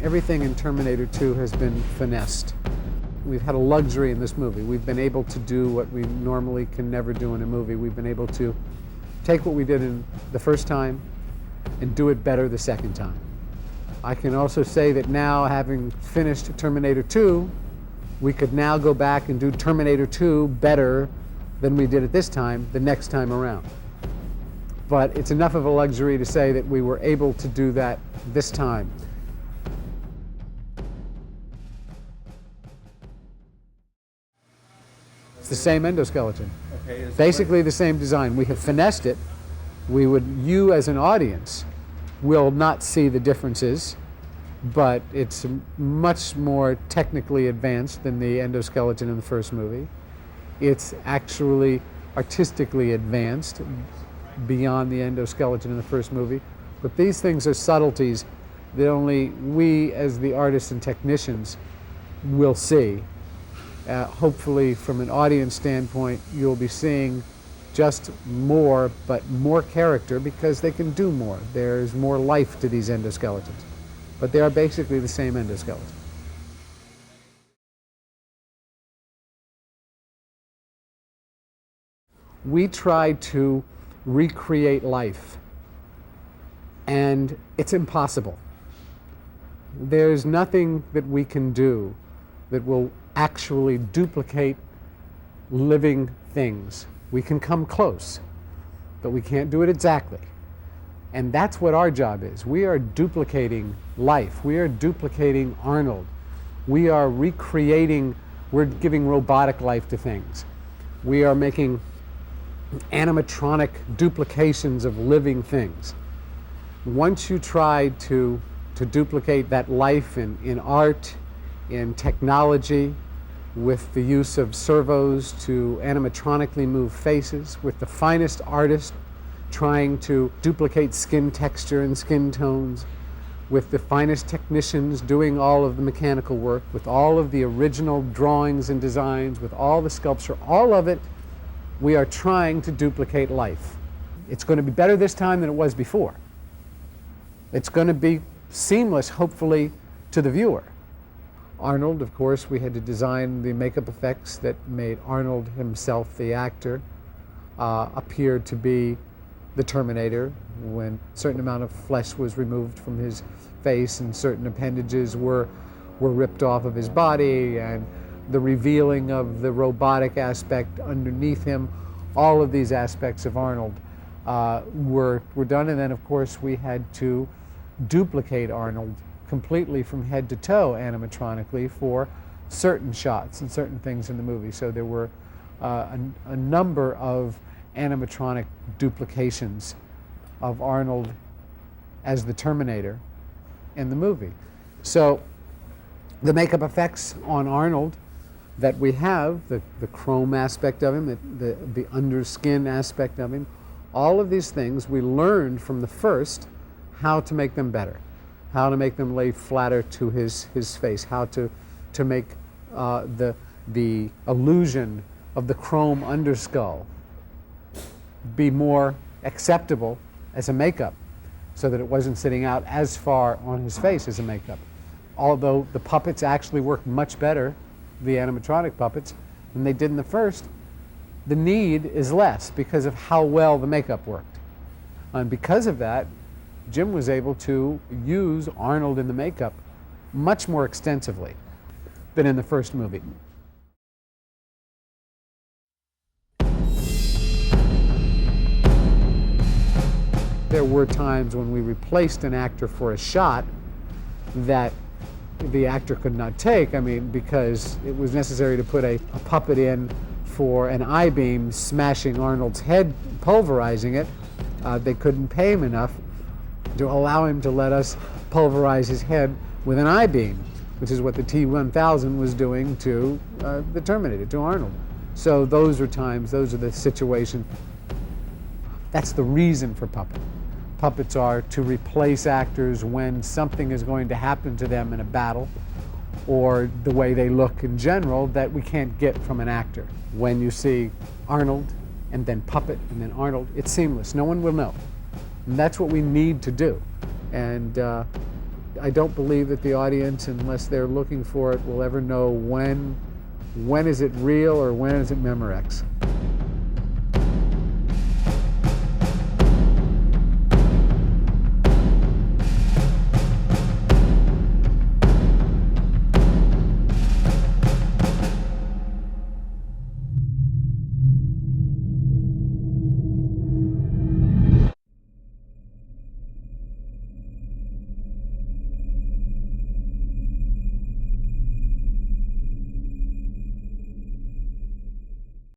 Everything in Terminator 2 has been finessed. We've had a luxury in this movie. We've been able to do what we normally can never do in a movie. We've been able to take what we did in the first time and do it better the second time. I can also say that now, having finished Terminator 2, we could now go back and do Terminator 2 better than we did it this time, the next time around. But it's enough of a luxury to say that we were able to do that this time. It's the same endoskeleton. Okay, basically the same design. We have finessed it. You as an audience will not see the differences, but it's much more technically advanced than the endoskeleton in the first movie. It's actually artistically advanced beyond the endoskeleton in the first movie. But these things are subtleties that only we as the artists and technicians will see. Hopefully from an audience standpoint, you'll be seeing just more, but more character, because they can do more. There's more life to these endoskeletons. But they are basically the same endoskeleton. We try to recreate life, and it's impossible. There's nothing that we can do that will actually duplicate living things. We can come close, but we can't do it exactly. And that's what our job is. We are duplicating life. We are duplicating Arnold. We are recreating, we're giving robotic life to things. We are making animatronic duplications of living things. Once you try to duplicate that life in art, in technology, with the use of servos to animatronically move faces, with the finest artists trying to duplicate skin texture and skin tones, with the finest technicians doing all of the mechanical work, with all of the original drawings and designs, with all the sculpture, all of it, we are trying to duplicate life. It's going to be better this time than it was before. It's going to be seamless, hopefully, to the viewer. Arnold, of course, we had to design the makeup effects that made Arnold himself, the actor, appear to be the Terminator, when a certain amount of flesh was removed from his face and certain appendages were ripped off of his body, and the revealing of the robotic aspect underneath him. All of these aspects of Arnold were done, and then of course we had to duplicate Arnold completely from head to toe animatronically for certain shots and certain things in the movie. So there were a number of animatronic duplications of Arnold as the Terminator in the movie. So the makeup effects on Arnold that we have, the chrome aspect of him, the underskin aspect of him, all of these things we learned from the first how to make them better, how to make them lay flatter to his face, how to make the illusion of the chrome underskull be more acceptable as a makeup, so that it wasn't sitting out as far on his face as a makeup. Although the puppets actually worked much better, the animatronic puppets, than they did in the first, the need is less because of how well the makeup worked. And because of that, Jim was able to use Arnold in the makeup much more extensively than in the first movie. There were times when we replaced an actor for a shot that the actor could not take, because it was necessary to put a puppet in for an I-beam smashing Arnold's head, pulverizing it. They couldn't pay him enough to allow him to let us pulverize his head with an I-beam, which is what the T-1000 was doing to the Terminator, to Arnold. So those are times, those are the situations. That's the reason for puppet. Puppets are to replace actors when something is going to happen to them in a battle, or the way they look in general that we can't get from an actor. When you see Arnold and then puppet and then Arnold, it's seamless. No one will know. And that's what we need to do. And I don't believe that the audience, unless they're looking for it, will ever know when is it real or when is it Memorex.